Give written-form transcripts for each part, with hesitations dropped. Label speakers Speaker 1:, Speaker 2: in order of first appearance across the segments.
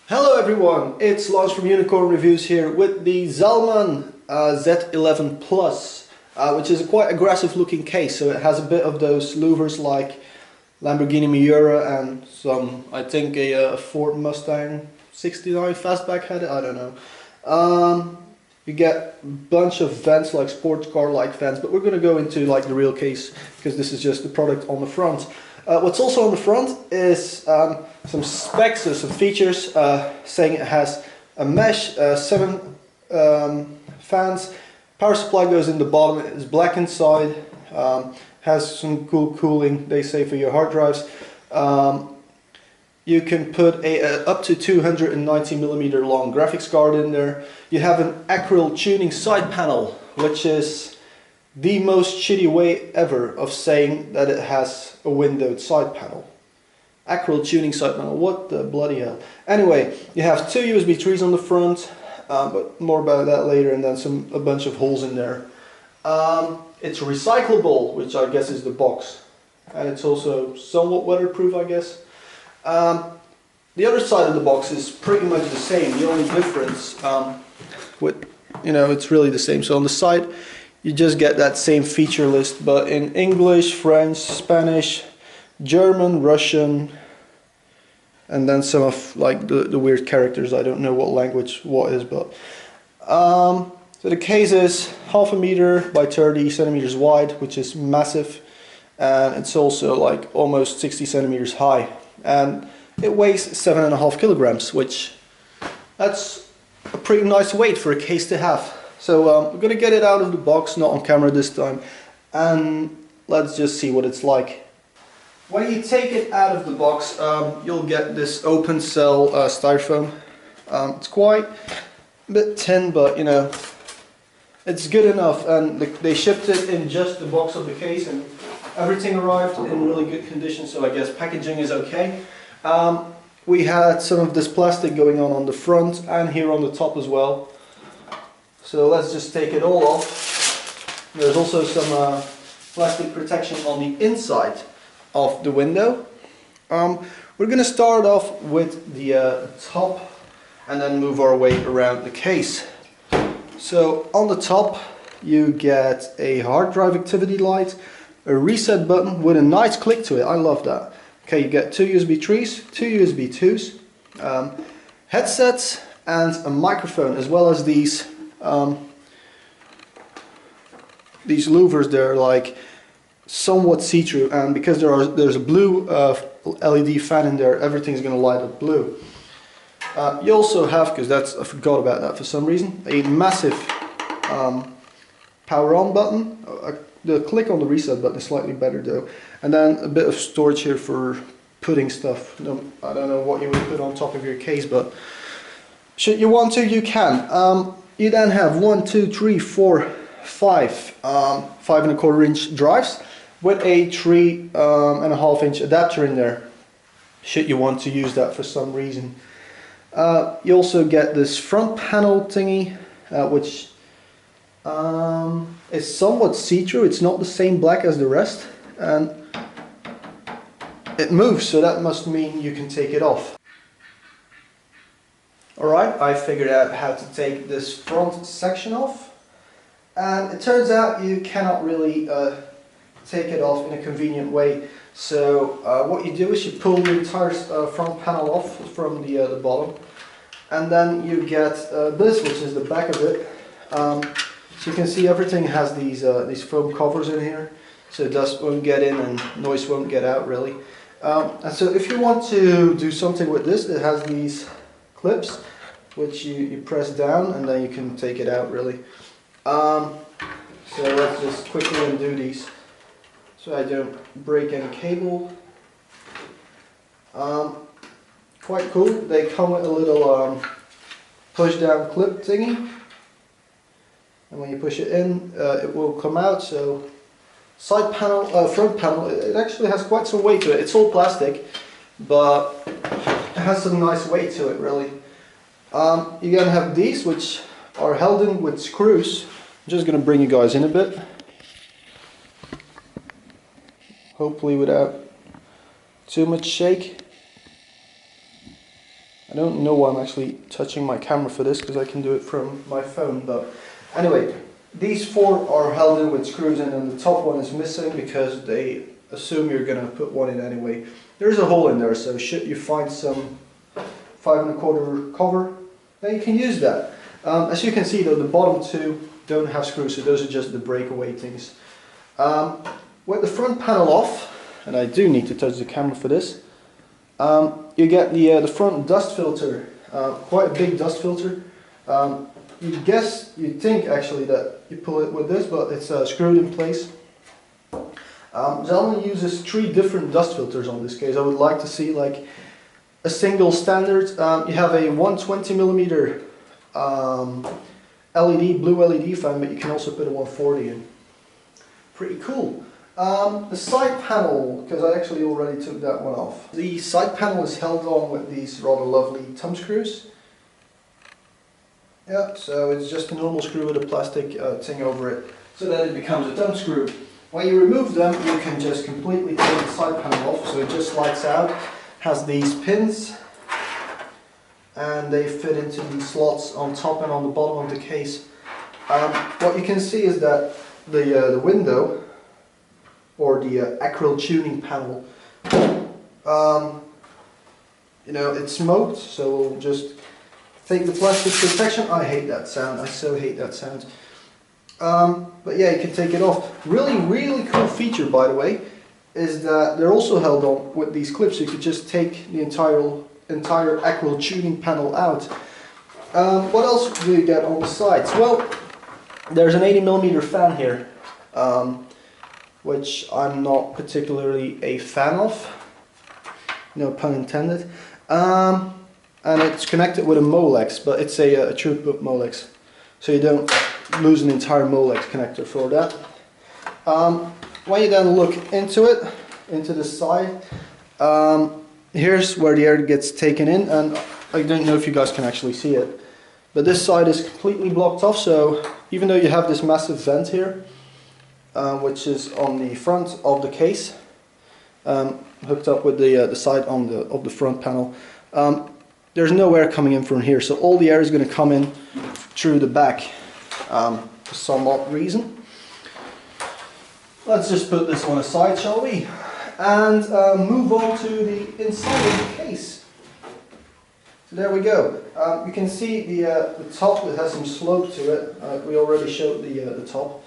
Speaker 1: Hello everyone, it's Lars from Unicorn Reviews here with the Zalman Z11 Plus, which is a quite aggressive looking case. So it has a bit of those louvers like Lamborghini Miura and some, I think a Ford Mustang 69 fastback had it, I don't know. You get a bunch of vents like sports car like vents, but we're going to go into like the real case because this is just the product on the front. What's also on the front is some specs, so some features, saying it has a mesh, 7 fans, power supply goes in the bottom, it is black inside, has some cool cooling, they say, for your hard drives. You can put a up to 290mm long graphics card in there. You have an acrylic tuning side panel, which is the most shitty way ever of saying that it has a windowed side panel. Acrylic tuning side panel, what the bloody hell. Anyway, you have 2 USB 3s on the front, but more about that later, and then a bunch of holes in there. It's recyclable, which I guess is the box, and it's also somewhat weatherproof, I guess. The other side of the box is pretty much the same. The only difference, it's really the same. So on the side, you just get that same feature list, but in English, French, Spanish, German, Russian, and then some of like the weird characters. I don't know what language what is, but so the case is 0.5 meter by 30 centimeters wide, which is massive, and it's also like almost 60 centimeters high, and it weighs 7.5 kilograms, which that's a pretty nice weight for a case to have. So we're gonna get it out of the box, not on camera this time, and let's just see what it's like. When you take it out of the box, you'll get this open cell styrofoam. It's quite a bit thin, but it's good enough, and they shipped it in just the box of the case, and everything arrived in really good condition, so I guess packaging is okay. We had some of this plastic going on the front and here on the top as well. So let's just take it all off. There's also some plastic protection on the inside of the window. We're going to start off with the top and then move our way around the case. So on the top you get a hard drive activity light, a reset button with a nice click to it. I love that. Okay, you get 2 USB 3s, 2 USB 2s, headsets, and a microphone, as well as these louvers. They're like somewhat see-through, and because there's a blue LED fan in there, everything's going to light up blue. You also have, because I forgot about that for some reason, a massive power on button. The click on the reset button is slightly better though, and then a bit of storage here for putting stuff. I don't know what you would put on top of your case, but should you want to, you can. You then have 1, 2, 3, 4, 5 5.25 inch drives with a 3.5 inch adapter in there, should you want to use that for some reason. You also get this front panel thingy, which is somewhat see-through. It's not the same black as the rest, and it moves, so that must mean you can take it off. Alright, I figured out how to take this front section off, and it turns out you cannot really take it off in a convenient way. So what you do is you pull the entire front panel off from the bottom, and then you get this, which is the back of it. So you can see everything has these foam covers in here, so dust won't get in and noise won't get out really. And so if you want to do something with this, it has these clips which you press down and then you can take it out really. So let's just quickly undo these so I don't break any cable. Quite cool. They come with a little push down clip thingy, and when you push it in, it will come out. So side panel, front panel, it actually has quite some weight to it. It's all plastic, but it has some nice weight to it really. You're going to have these, which are held in with screws. I'm just going to bring you guys in a bit, hopefully without too much shake. I don't know why I'm actually touching my camera for this, because I can do it from my phone, but anyway, these four are held in with screws, and then the top one is missing because they assume you're going to put one in anyway. There's a hole in there, so should you find some 5 1/4 cover, then you can use that. As you can see though, the bottom two don't have screws, so those are just the breakaway things. With the front panel off, and I do need to touch the camera for this, you get the front dust filter, quite a big dust filter. You'd think actually that you pull it with this, but it's screwed in place. Zalman uses 3 different dust filters on this case. I would like to see like a single standard. You have a 120mm LED, blue LED fan, but you can also put a 140 in. Pretty cool. The side panel, because I actually already took that one off. The side panel is held on with these rather lovely thumb screws. Yeah, so it's just a normal screw with a plastic thing over it, so that it becomes a thumb screw. When you remove them, you can just completely take the side panel off, so it just slides out. Has these pins, and they fit into these slots on top and on the bottom of the case. What you can see is that the window, or the acrylic tuning panel, you know, it's smoked, so we'll just take the plastic protection. I hate that sound, I so hate that sound. But yeah, you can take it off. Really cool feature, by the way, is that they're also held on with these clips, so you could just take the entire acrylic tuning panel out. What else do you get on the sides? Well, there's an 80mm fan here, which I'm not particularly a fan of, no pun intended. And it's connected with a Molex, but it's a throughput Molex, so you don't lose an entire Molex connector for that. When you then look into it, into the side, here's where the air gets taken in, and I don't know if you guys can actually see it, but this side is completely blocked off, so even though you have this massive vent here, which is on the front of the case, hooked up with the side of the front panel, there's no air coming in from here, so all the air is going to come in through the back for some odd reason. Let's just put this one aside, shall we? And move on to the inside of the case. So there we go. You can see the top, it has some slope to it. We already showed the top.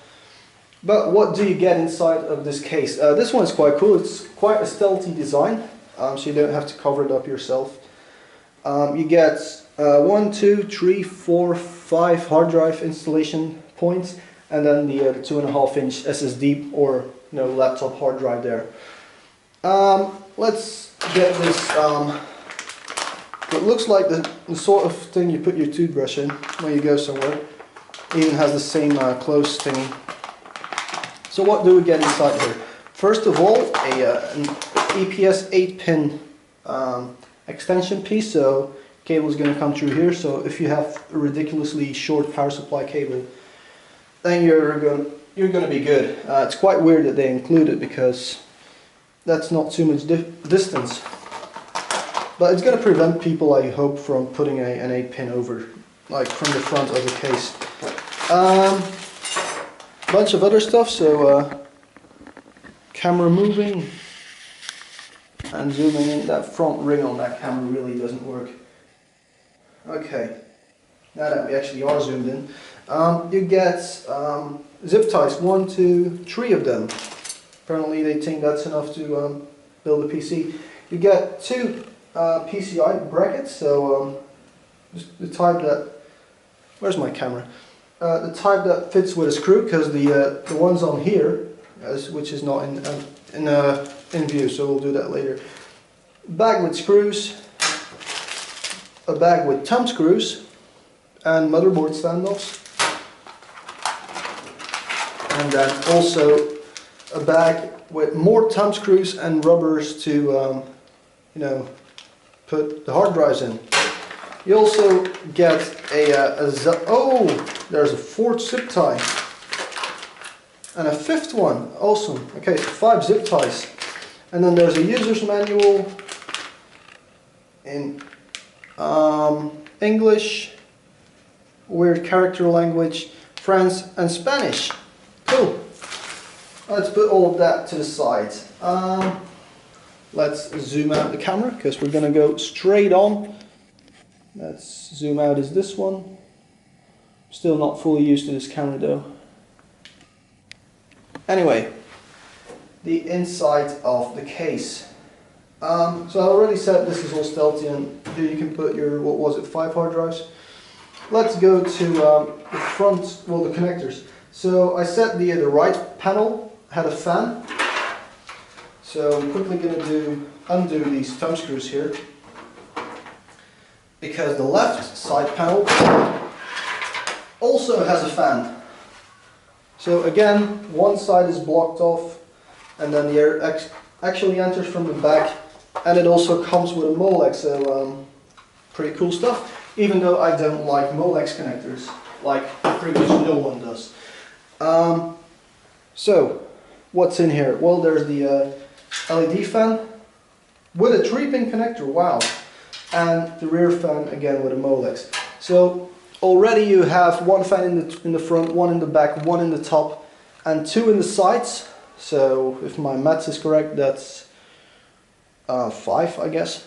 Speaker 1: But what do you get inside of this case? This one is quite cool. It's quite a stealthy design, so you don't have to cover it up yourself. You get 1, 2, 3, 4, 5 hard drive installation points, and then the 2.5-inch SSD or laptop hard drive there. Let's get this. It looks like the sort of thing you put your toothbrush in when you go somewhere. It even has the same close thingy. So what do we get inside here? First of all, an EPS 8-pin extension piece. So cable is going to come through here. So if you have a ridiculously short power supply cable, then you're going to be good. It's quite weird that they include it, because that's not too much distance. But it's going to prevent people, I hope, from putting an 8-pin over, like from the front of the case. Bunch of other stuff, so camera moving and zooming in. That front ring on that camera really doesn't work. Okay, now that we actually are zoomed in, you get zip ties, 1, 2, 3 of them. Apparently they think that's enough to build a PC. You get 2 PCI brackets, so the type that, where's my camera? The type that fits with a screw, because the ones on here, which is not in view, so we'll do that later. Bag with screws, a bag with thumb screws, and motherboard standoffs, and then also a bag with more thumb screws and rubbers to put the hard drives in. You also get there's a 4th zip tie and a 5th one. Awesome. Okay, so 5 zip ties, and then there's a user's manual in English, weird character language, French and Spanish. Cool. Let's put all of that to the side. Let's zoom out the camera because we're going to go straight on. Let's zoom out is this one. Still not fully used to this camera though. Anyway, the inside of the case. So I already said this is all stealthy, and here you can put your, what was it, 5 hard drives. Let's go to the front, well, the connectors. So I said the right panel had a fan. So I'm quickly going to undo these thumb screws here, because the left side panel also has a fan. So again, one side is blocked off, and then the air actually enters from the back, and it also comes with a Molex, so pretty cool stuff, even though I don't like Molex connectors, like pretty much no one does. So, what's in here? Well, there's the LED fan with a 3-pin connector, wow, and the rear fan again with a Molex. So already you have one fan in the front, one in the back, one in the top, and 2 in the sides. So if my maths is correct, that's 5, I guess.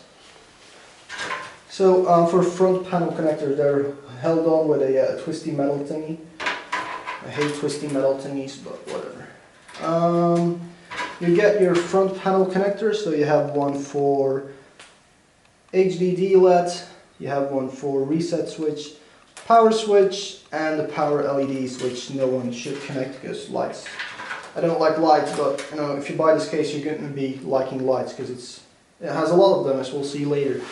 Speaker 1: So for front panel connectors, they're held on with a twisty metal thingy. I hate twisty metal thingies, but whatever. You get your front panel connectors, so you have one for HDD LED, you have one for reset switch, power switch, and the power LEDs, which no one should connect because lights. I don't like lights, but you know, if you buy this case, you're going to be liking lights because it has a lot of them, as we'll see later.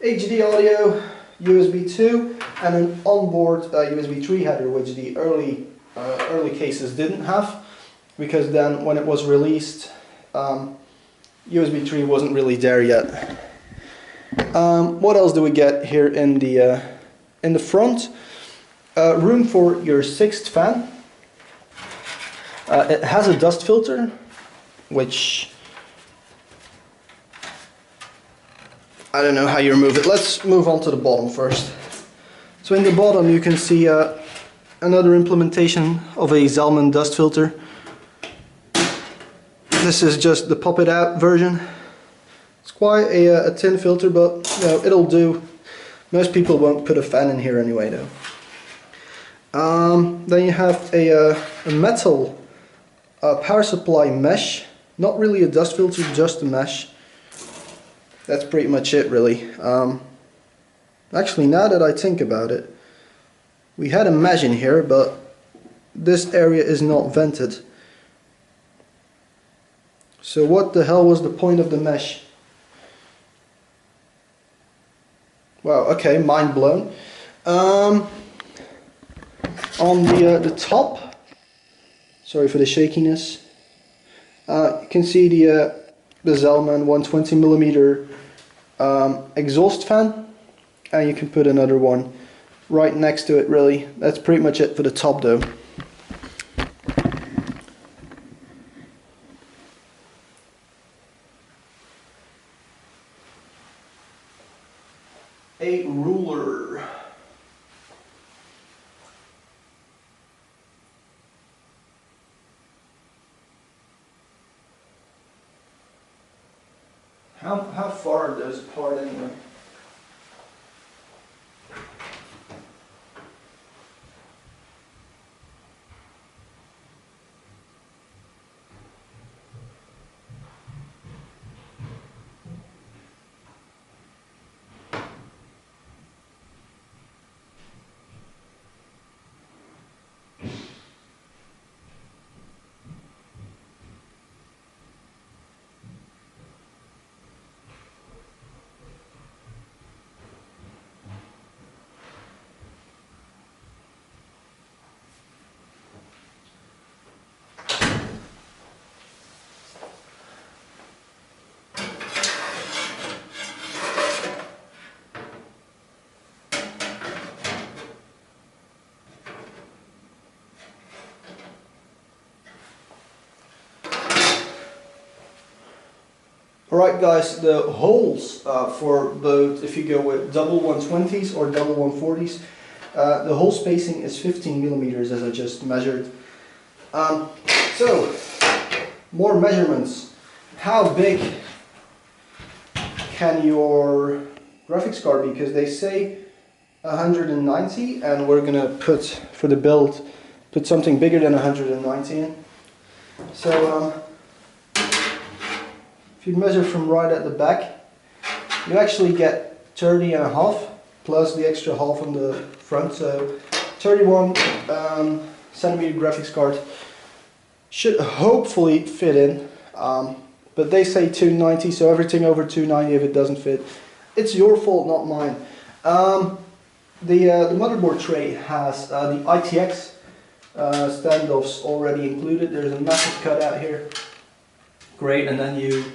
Speaker 1: HD audio, USB 2, and an onboard USB 3 header, which the early cases didn't have, because then when it was released, USB 3 wasn't really there yet. What else do we get here in the front? Room for your 6th fan. It has a dust filter, which I don't know how you remove it. Let's move on to the bottom first. So in the bottom you can see another implementation of a Zalman dust filter. This is just the pop it out version. It's quite a thin filter, but you know, it'll do. Most people won't put a fan in here anyway though. Then you have a metal power supply mesh. Not really a dust filter, just a mesh. That's pretty much it really. Actually, now that I think about it, we had a mesh in here, but this area is not vented. So what the hell was the point of the mesh? Wow, okay, mind blown. On the top, sorry for the shakiness, you can see the Zalman 120mm exhaust fan, and you can put another one right next to it really. That's pretty much it for the top though. A ruler. How far are those apart anyway? Alright guys, the holes for both, if you go with double 120s or double 140s, the hole spacing is 15 millimeters as I just measured. So, more measurements. How big can your graphics card be? Because they say 190 and we're gonna put, for the build, put something bigger than 190 in. So, if you measure from right at the back, you actually get 30 and a half plus the extra half on the front, so 31 centimeter graphics card should hopefully fit in, but they say 290, so everything over 290, if it doesn't fit, it's your fault, not mine. The motherboard tray has the ITX standoffs already included. There's a massive cutout here, great, and then you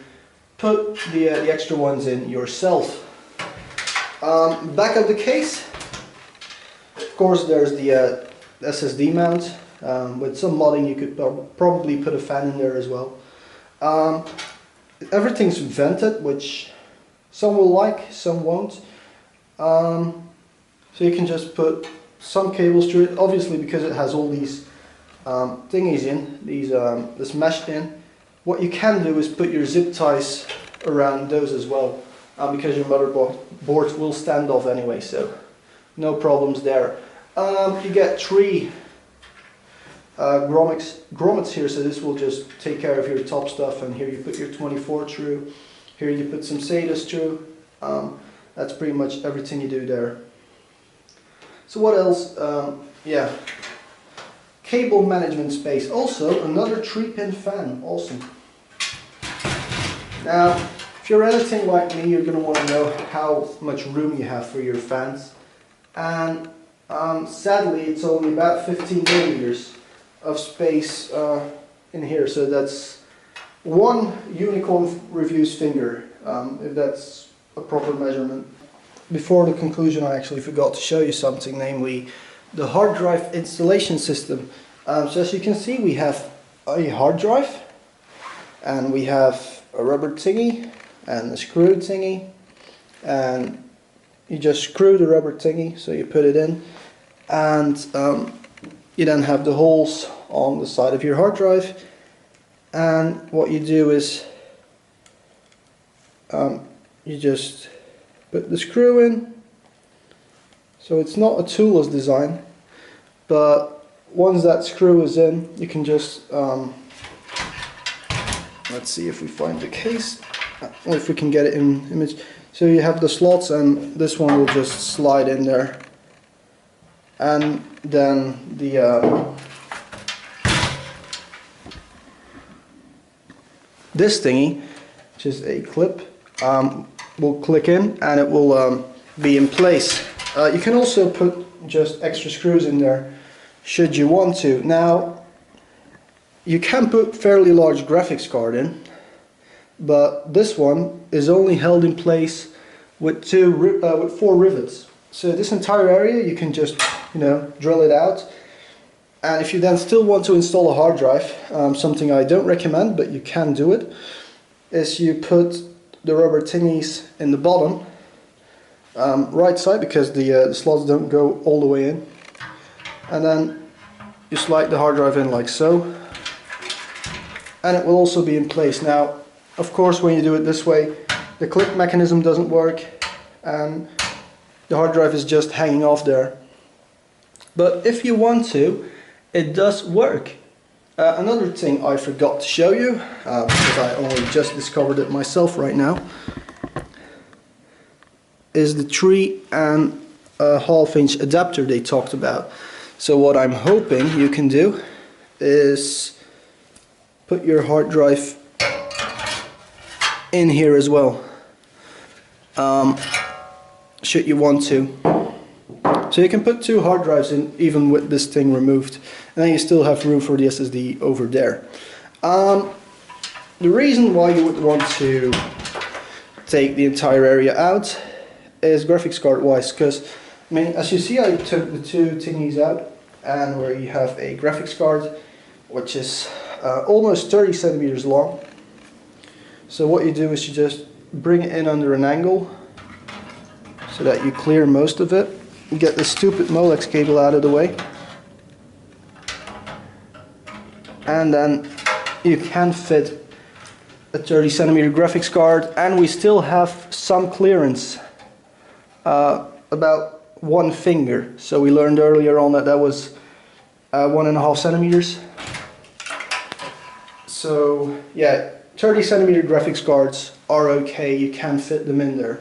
Speaker 1: put the extra ones in yourself. Back of the case, of course, there's the SSD mount. With some modding you could probably put a fan in there as well. Everything's vented, which some will like, some won't. So you can just put some cables through it, obviously because it has all these thingies in, this mesh in. What you can do is put your zip ties around those as well, because your motherboard will stand off anyway, so no problems there. You get 3 grommets here, so this will just take care of your top stuff, and here you put your 24 through, here you put some SATAs through. That's pretty much everything you do there. So what else? Yeah, cable management space, also another 3-pin fan, awesome. Now if you're anything like me, you're going to want to know how much room you have for your fans, and sadly it's only about 15 millimeters of space in here, so that's one unicorn review's finger, if that's a proper measurement. Before the conclusion, I actually forgot to show you something, namely the hard drive installation system. So as you can see, we have a hard drive, and we have a rubber thingy and a screw thingy, and you just screw the rubber thingy, so you put it in, and you then have the holes on the side of your hard drive, and what you do is you just put the screw in. So it's not a toolless design, but once that screw is in, you can just let's see if we find the case, or if we can get it in image. So you have the slots, and this one will just slide in there, and then the this thingy, which is a clip, will click in, and it will be in place. You can also put just extra screws in there should you want to. Now you can put fairly large graphics card in, but this one is only held in place with 4 rivets. So this entire area you can just, drill it out. And if you then still want to install a hard drive, something I don't recommend, but you can do it, is you put the rubber thingies in the bottom right side, because the slots don't go all the way in, and then you slide the hard drive in like so, and it will also be in place. Now of course when you do it this way, the click mechanism doesn't work and the hard drive is just hanging off there, but if you want to, it does work. Another thing I forgot to show you, because I only just discovered it myself right now, is the 3.5 inch adapter they talked about. So what I'm hoping you can do is put your hard drive in here as well, should you want to. So you can put 2 hard drives in even with this thing removed, and then you still have room for the SSD over there. The reason why you would want to take the entire area out is graphics card wise, because I mean, as you see, I took the 2 thingies out, and where you have a graphics card which is almost 30 centimeters long, So what you do is you just bring it in under an angle so that you clear most of it. Get the stupid Molex cable out of the way. And then you can fit a 30 centimeter graphics card, and we still have some clearance, about 1 finger. So we learned earlier on that that was 1.5 centimeters. So yeah, 30 centimeter graphics cards are okay, you can fit them in there.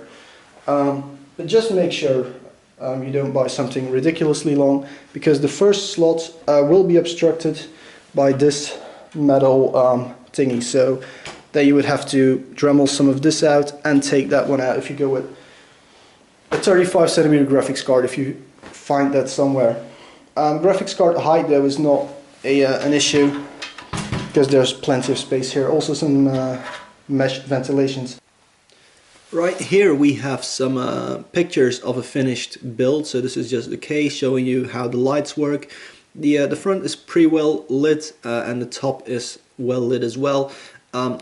Speaker 1: But just make sure you don't buy something ridiculously long, because the first slot will be obstructed by this metal thingy. So that you would have to Dremel some of this out and take that one out if you go with a 35 centimeter graphics card, if you find that somewhere. Graphics card height though is not an issue, because there's plenty of space here. Also some mesh ventilations. Right here we have some pictures of a finished build. So this is just the case showing you how the lights work. The front is pretty well lit, and the top is well lit as well.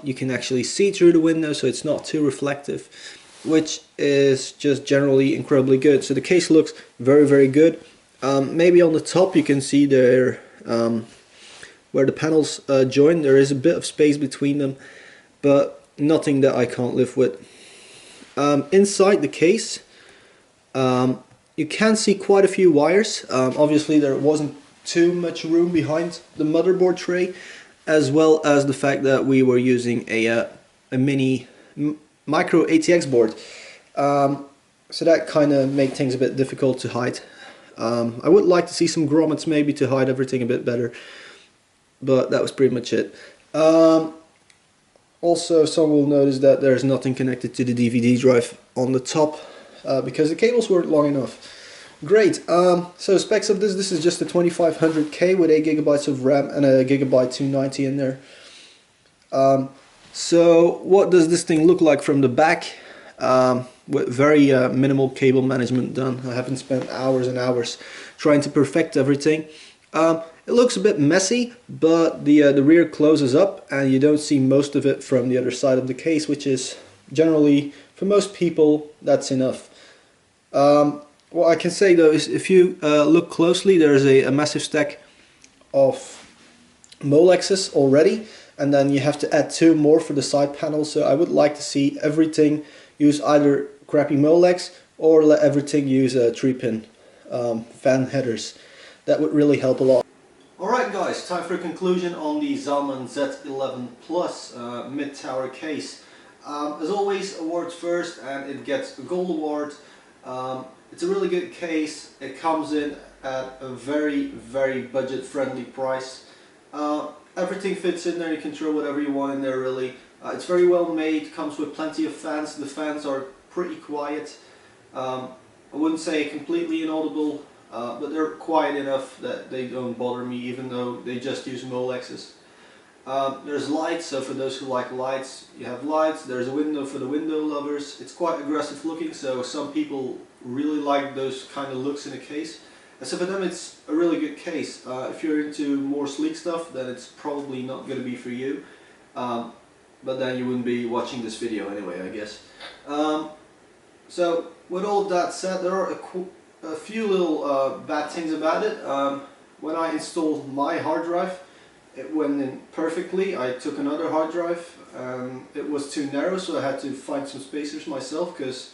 Speaker 1: You can actually see through the window, so it's not too reflective, which is just generally incredibly good. So the case looks very good. Maybe on the top you can see there where the panels join, there is a bit of space between them, but nothing that I can't live with. Inside the case you can see quite a few wires. Obviously there wasn't too much room behind the motherboard tray, as well as the fact that we were using a mini micro ATX board. So that kind of made things a bit difficult to hide. I would like to see some grommets maybe to hide everything a bit better, but that was pretty much it. Also, some will notice that there's nothing connected to the DVD drive on the top, because the cables weren't long enough. Great. So specs of this is just a 2500K with 8 gigabytes of RAM and a gigabyte 290 in there. So what does this thing look like from the back? With very minimal cable management done. I haven't spent hours and hours trying to perfect everything. It looks a bit messy, but the rear closes up and you don't see most of it from the other side of the case, which is generally, for most people, that's enough. What I can say though is, if you look closely, there's a massive stack of Molexes already, and then you have to add 2 more for the side panels. So I would like to see everything use either crappy Molex or let everything use 3-pin fan headers. That would really help a lot. Alright guys, time for a conclusion on the Zalman Z11 Plus mid-tower case. As always, awards first, and it gets a gold award. It's a really good case. It comes in at a very budget friendly price. Everything fits in there, you can throw whatever you want in there really. It's very well made, comes with plenty of fans. The fans are pretty quiet. I wouldn't say completely inaudible, but they're quiet enough that they don't bother me, even though they just use Molexes. There's lights, so for those who like lights, you have lights. There's a window for the window lovers. It's quite aggressive looking, so some people really like those kind of looks in a case. And so for them it's a really good case. If you're into more sleek stuff, then it's probably not going to be for you. But then you wouldn't be watching this video anyway, I guess. So with all that said, there are a few little bad things about it. When I installed my hard drive, it went in perfectly. I took another hard drive, it was too narrow, so I had to find some spacers myself, because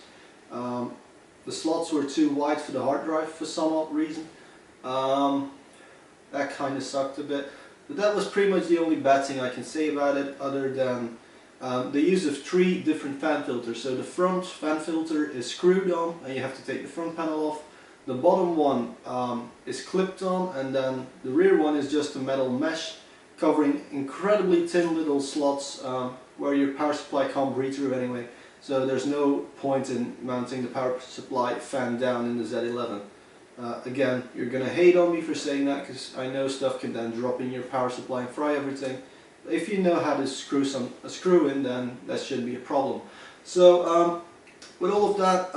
Speaker 1: the slots were too wide for the hard drive for some odd reason. That kind of sucked a bit. But that was pretty much the only bad thing I can say about it, other than the use of 3 different fan filters. So the front fan filter is screwed on and you have to take the front panel off. The bottom one is clipped on, and then the rear one is just a metal mesh covering incredibly thin little slots where your power supply can't breathe through anyway. So there's no point in mounting the power supply fan down in the Z11. Again, you're gonna hate on me for saying that, because I know stuff can then drop in your power supply and fry everything. If you know how to screw a screw in, then that shouldn't be a problem. So with all of that,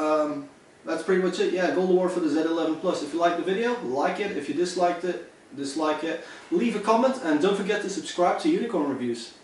Speaker 1: that's pretty much it. Yeah, gold award for the Z11 Plus. If you liked the video, like it. If you disliked it, dislike it. Leave a comment, and don't forget to subscribe to Unicorn Reviews.